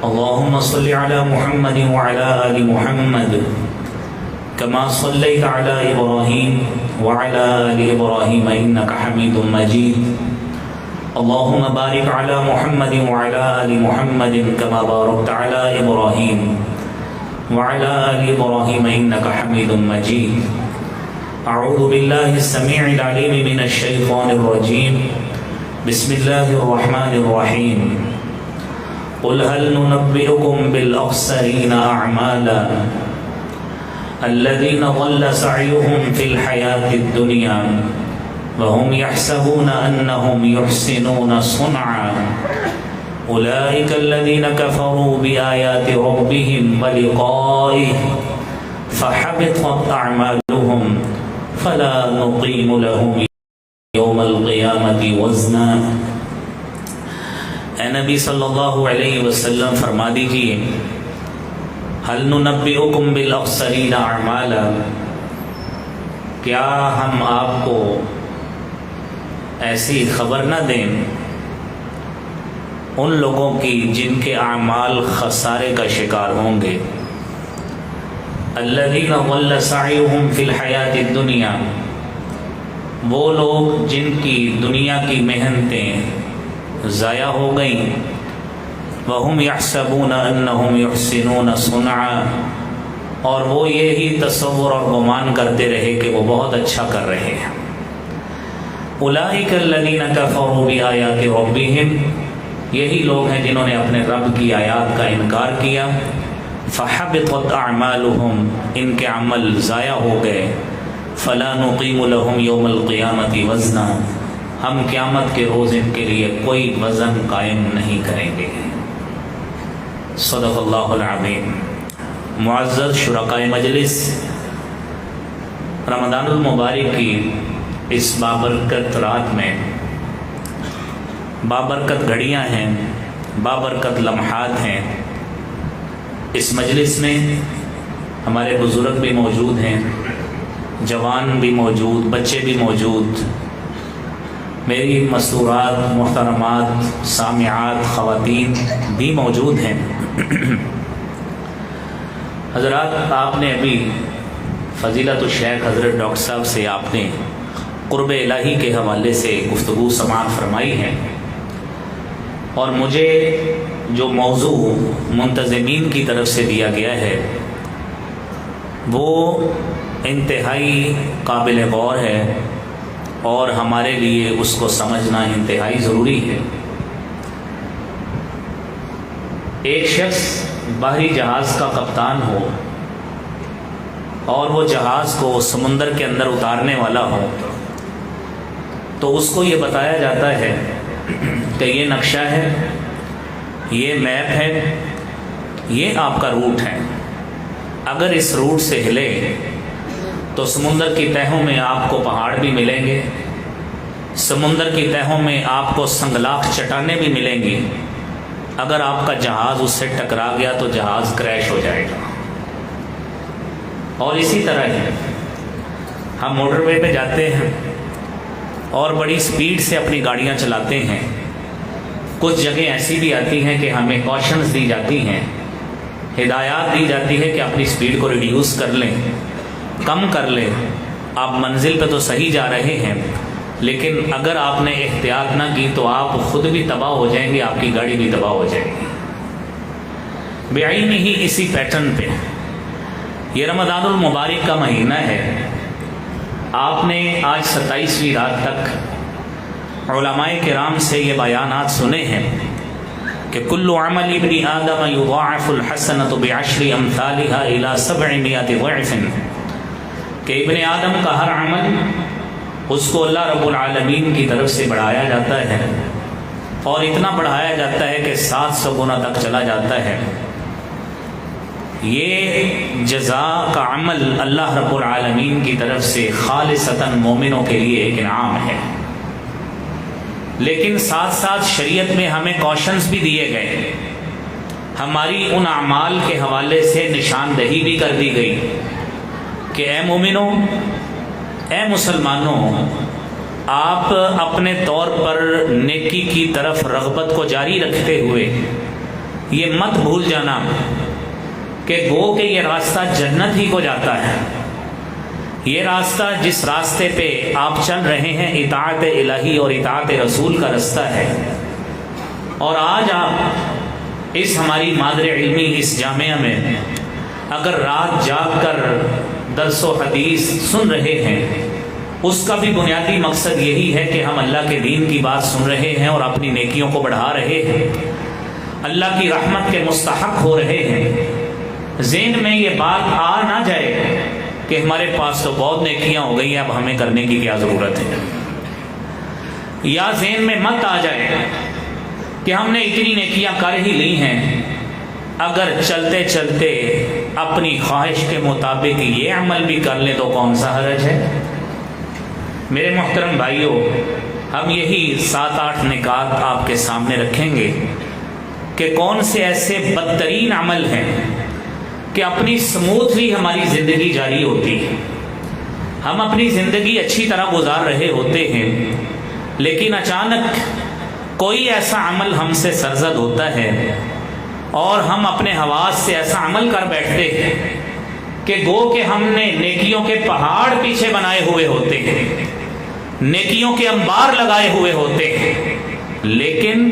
اللهم صل على محمد وعلى آل محمد كما صليت على إبراهيم وعلى آل إبراهيم إنك حميد مجيد اللهم بارك على محمد وعلى آل محمد كما باركت على إبراهيم وعلى آل إبراهيم إنك حميد مجيد أعوذ بالله السميع العليم من الشيطان الرجيم بسم الله الرحمن الرحيم قل هل ننبئكم بالأخسرين أعمالا الذين ضل سعيهم في الحياة الدنيا وهم يحسبون أنهم يحسنون صنعا أولئك الذين كفروا بآيات ربهم ولقائه فحبطت أعمالهم فلا نقيم لهم يوم القيامة وزنا۔ اے نبی صلی اللہ علیہ وسلم فرما دیجئے هل ننبئکم بالاخسرین اعمالا، کیا ہم آپ کو ایسی خبر نہ دیں ان لوگوں کی جن کے اعمال خسارے کا شکار ہوں گے۔ الذین ضل سعیہم فی الحیاۃ الدنیا، وہ لوگ جن کی دنیا کی محنتیں ضائع ہو گئیں، وَهُمْ يَحْسَبُونَ أَنَّهُمْ يُحْسِنُونَ صُنْعًا، اور وہ یہی تصور اور گمان کرتے رہے کہ وہ بہت اچھا کر رہے ہیں۔ أُولَئِكَ الَّذِينَ كَفَرُوا بِآيَاتِ رَبِّهِمْ، یہی لوگ ہیں جنہوں نے اپنے رب کی آیات کا انکار کیا۔ فَحَبِطَتْ أَعْمَالُهُمْ، ان کے عمل ضائع ہو گئے۔ فَلَا نُقِيمُ لَهُمْ يَوْمَ الْقِيَامَةِ وَزْنًا، ہم قیامت کے روز ان کے لیے کوئی وزن قائم نہیں کریں گے۔ صدق اللہ العظیم۔ معزز شرکائے مجلس، رمضان المبارک کی اس بابرکت رات میں بابرکت گھڑیاں ہیں، بابرکت لمحات ہیں۔ اس مجلس میں ہمارے بزرگ بھی موجود ہیں، جوان بھی موجود، بچے بھی موجود، میری مستورات محترمات سامعات خواتین بھی موجود ہیں۔ حضرات، آپ نے ابھی فضیلت الشیخ حضرت ڈاکٹر صاحب سے آپ نے قرب الہی کے حوالے سے گفتگو سماعت فرمائی ہے، اور مجھے جو موضوع منتظمین کی طرف سے دیا گیا ہے وہ انتہائی قابل غور ہے، اور ہمارے لیے اس کو سمجھنا انتہائی ضروری ہے۔ ایک شخص بحری جہاز کا کپتان ہو اور وہ جہاز کو سمندر کے اندر اتارنے والا ہو، تو اس کو یہ بتایا جاتا ہے کہ یہ نقشہ ہے، یہ میپ ہے، یہ آپ کا روٹ ہے، اگر اس روٹ سے ہلے تو سمندر کی تہوں میں آپ کو پہاڑ بھی ملیں گے، سمندر کی تہوں میں آپ کو سنگلاخ چٹانیں بھی ملیں گی، اگر آپ کا جہاز اس سے ٹکرا گیا تو جہاز کریش ہو جائے گا۔ اور اسی طرح ہی ہم موٹر وے پہ جاتے ہیں اور بڑی سپیڈ سے اپنی گاڑیاں چلاتے ہیں، کچھ جگہ ایسی بھی آتی ہیں کہ ہمیں کوشنز دی جاتی ہیں، ہدایات دی جاتی ہے کہ اپنی سپیڈ کو ریڈیوس کر لیں، کم کر لیں، آپ منزل پہ تو صحیح جا رہے ہیں، لیکن اگر آپ نے احتیاط نہ کی تو آپ خود بھی تباہ ہو جائیں گے، آپ کی گاڑی بھی تباہ ہو جائے گی۔ بعین ہی اسی پیٹرن پہ یہ رمضان المبارک کا مہینہ ہے، آپ نے آج 27ویں رات تک علماء کرام سے یہ بیانات سنے ہیں کہ کل عمل ابن آدم یضاعف الحسنۃ بعشر امثالها الى 700 ضعف، کہ ابن آدم کا ہر عمل اس کو اللہ رب العالمین کی طرف سے بڑھایا جاتا ہے، اور اتنا بڑھایا جاتا ہے کہ 700 گنا تک چلا جاتا ہے۔ یہ جزا کا عمل اللہ رب العالمین کی طرف سے خالصتاً مومنوں کے لیے ایک انعام ہے، لیکن ساتھ ساتھ شریعت میں ہمیں کوشنز بھی دیے گئے، ہماری ان اعمال کے حوالے سے نشاندہی بھی کر دی گئی کہ اے مومنوں، اے مسلمانوں، آپ اپنے طور پر نیکی کی طرف رغبت کو جاری رکھتے ہوئے یہ مت بھول جانا کہ گو کہ یہ راستہ جنت ہی کو جاتا ہے. یہ راستہ جس راستے پہ آپ چل رہے ہیں اطاعت الہی اور اطاعت رسول کا راستہ ہے. اور آج آپ اس ہماری مادر علمی اس جامعہ میں اگر رات جاگ کر درس و حدیث سن رہے ہیں، اس کا بھی بنیادی مقصد یہی ہے کہ ہم اللہ کے دین کی بات سن رہے ہیں اور اپنی نیکیوں کو بڑھا رہے ہیں، اللہ کی رحمت کے مستحق ہو رہے ہیں. ذہن میں یہ بات آ نہ جائے کہ ہمارے پاس تو بہت نیکیاں ہو گئی ہیں، اب ہمیں کرنے کی کیا ضرورت ہے. یا ذہن میں مت آ جائے کہ ہم نے اتنی نیکیاں کر ہی لی ہیں، اگر چلتے چلتے اپنی خواہش کے مطابق یہ عمل بھی کر لیں تو کون سا حرج ہے. میرے محترم بھائیوں، ہم یہی 7-8 نکات آپ کے سامنے رکھیں گے کہ کون سے ایسے بدترین عمل ہیں کہ اپنی سموتھلی ہماری زندگی جاری ہوتی ہے، ہم اپنی زندگی اچھی طرح گزار رہے ہوتے ہیں، لیکن اچانک کوئی ایسا عمل ہم سے سرزد ہوتا ہے اور ہم اپنے حواس سے ایسا عمل کر بیٹھتے ہیں کہ گو کہ ہم نے نیکیوں کے پہاڑ پیچھے بنائے ہوئے ہوتے ہیں، نیکیوں کے انبار لگائے ہوئے ہوتے ہیں، لیکن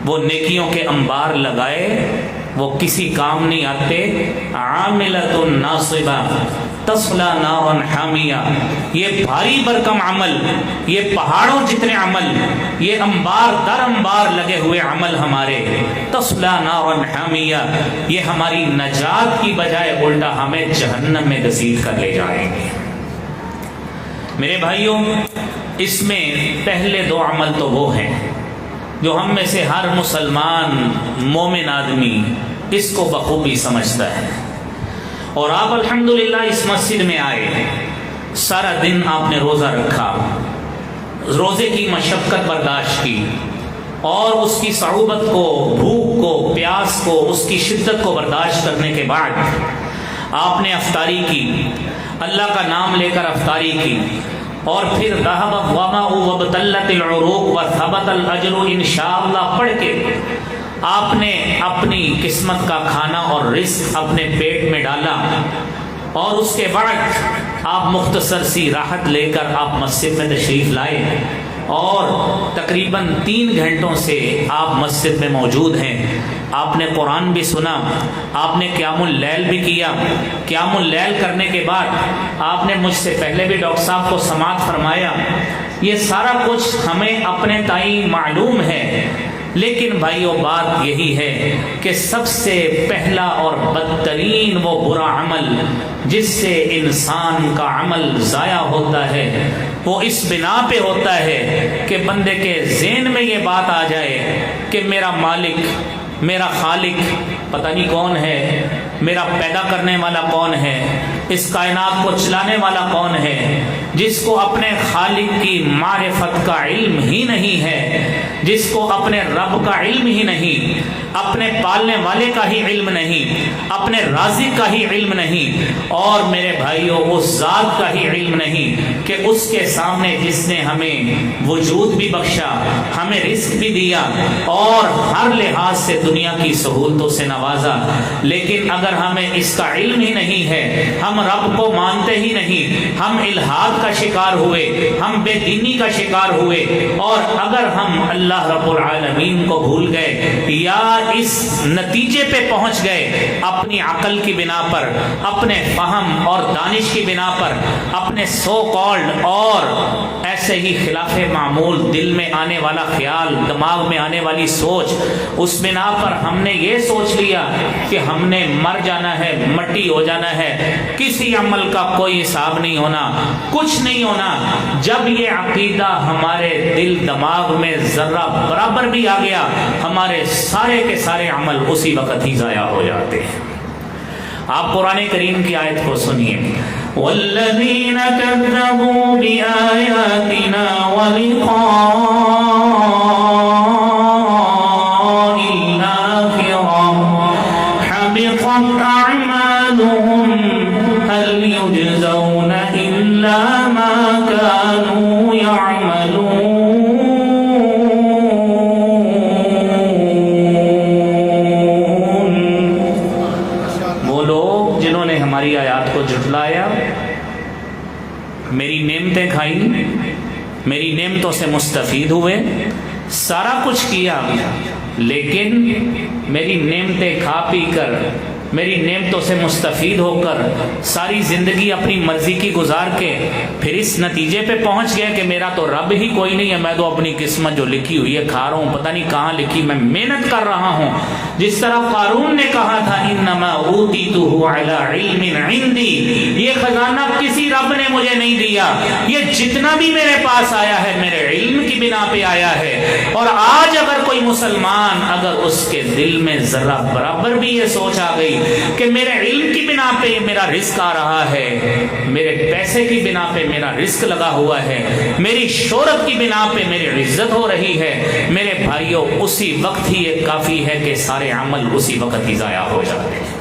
وہ نیکیوں کے انبار لگائے وہ کسی کام نہیں آتے. عاملۃ ناصبہ تصلی نارا حامیہ، یہ بھاری برکم عمل، یہ پہاڑوں جتنے عمل، یہ انبار در انبار لگے ہوئے عمل ہمارے تصلی نارا حامیہ، یہ ہماری نجات کی بجائے الٹا ہمیں جہنم میں گھسیٹ کر لے جائیں گے. میرے بھائیوں، اس میں پہلے 2 عمل تو وہ ہیں جو ہم میں سے ہر مسلمان مومن آدمی اس کو بخوبی سمجھتا ہے. اور آپ الحمدللہ اس مسجد میں آئے، سارا دن آپ نے روزہ رکھا، روزے کی مشقت برداشت کی اور اس کی صعوبت کو، بھوک کو، پیاس کو، اس کی شدت کو برداشت کرنے کے بعد آپ نے افطاری کی، اللہ کا نام لے کر افطاری کی، اور پھر ذهب الظمأ وابتلت العروق وثبت الاجر انشاءاللہ پڑھ کے آپ نے اپنی قسمت کا کھانا اور رزق اپنے پیٹ میں ڈالا، اور اس کے بعد آپ مختصر سی راحت لے کر آپ مسجد میں تشریف لائے، اور تقریباً 3 گھنٹوں سے آپ مسجد میں موجود ہیں. آپ نے قرآن بھی سنا، آپ نے قیام اللیل بھی کیا. قیام اللیل کرنے کے بعد آپ نے مجھ سے پہلے بھی ڈاکٹر صاحب کو سماعت فرمایا. یہ سارا کچھ ہمیں اپنے تئیں معلوم ہے، لیکن بھائیو بات یہی ہے کہ سب سے پہلا اور بدترین وہ برا عمل جس سے انسان کا عمل ضائع ہوتا ہے وہ اس بنا پہ ہوتا ہے کہ بندے کے ذہن میں یہ بات آ جائے کہ میرا مالک، میرا خالق پتہ نہیں کون ہے، میرا پیدا کرنے والا کون ہے، اس کائنات کو چلانے والا کون ہے. جس کو اپنے خالق کی معرفت کا علم ہی نہیں ہے، جس کو اپنے رب کا علم ہی نہیں، اپنے پالنے والے کا ہی علم نہیں، اپنے رازق کا ہی علم نہیں، اور میرے بھائیوں اس ذات کا ہی علم نہیں کہ اس کے سامنے جس نے ہمیں وجود بھی بخشا، ہمیں رزق بھی دیا اور ہر لحاظ سے دنیا کی سہولتوں سے نوازا، لیکن اگر ہمیں اس کا علم ہی نہیں ہے، ہم رب کو مانتے ہی نہیں، ہم الحاد کا شکار ہوئے، ہم بے دینی کا شکار ہوئے، اور اگر ہم اللہ رب العالمین کو بھول گئے یا اس نتیجے پہ پہنچ گئے اپنی عقل کی بنا پر، اپنے فہم اور دانش کی بنا پر، اپنے سو کالڈ اور ایسے ہی خلاف معمول دل میں آنے والا خیال، دماغ میں آنے والی سوچ، اس بنا پر ہم نے یہ سوچ لیا کہ ہم نے مر جانا ہے، مٹی ہو جانا ہے، کسی عمل کا کوئی حساب نہیں ہونا، کچھ نہیں ہونا. جب یہ عقیدہ ہمارے دل دماغ میں ذرہ برابر بھی آ گیا، ہمارے سارے کے سارے عمل اسی وقت ہی ضائع ہو جاتے ہیں. آپ قرآن کریم کی آیت کو سنیے، والذین کذبوا بآیاتنا ولقاء حبطت أعمالهم هل يجزون إلا ما كانوا يعملون. کو جھٹلایا، میری نعمتیں کھائیں، میری نعمتوں سے مستفید ہوئے، سارا کچھ کیا، لیکن میری نعمتیں کھا پی کر، میری نعمتوں سے مستفید ہو کر ساری زندگی اپنی مرضی کی گزار کے پھر اس نتیجے پہ پہنچ گیا کہ میرا تو رب ہی کوئی نہیں ہے، میں تو اپنی قسمت جو لکھی ہوئی ہے کھا رہا ہوں، پتہ نہیں کہاں لکھی، میں محنت کر رہا ہوں۔ جس طرح قارون نے کہا تھا انما اوتیتہ علی علم عندی، یہ خزانہ کسی رب نے مجھے نہیں دیا، یہ جتنا بھی میرے پاس آیا ہے میرے علم کی بنا پہ آیا ہے۔ اور آج اگر کوئی مسلمان، اگر اس کے دل میں ذرا برابر بھی یہ سوچ آ گئی کہ میرے علم کی بنا پہ میرا رزق آ رہا ہے، میرے پیسے کی بنا پہ میرا رزق لگا ہوا ہے، میری شہرت کی بنا پہ میری عزت ہو رہی ہے، میرے بھائیوں اسی وقت ہی یہ کافی ہے کہ سارے عمل اسی وقت ہی ضائع ہو جاتے ہیں۔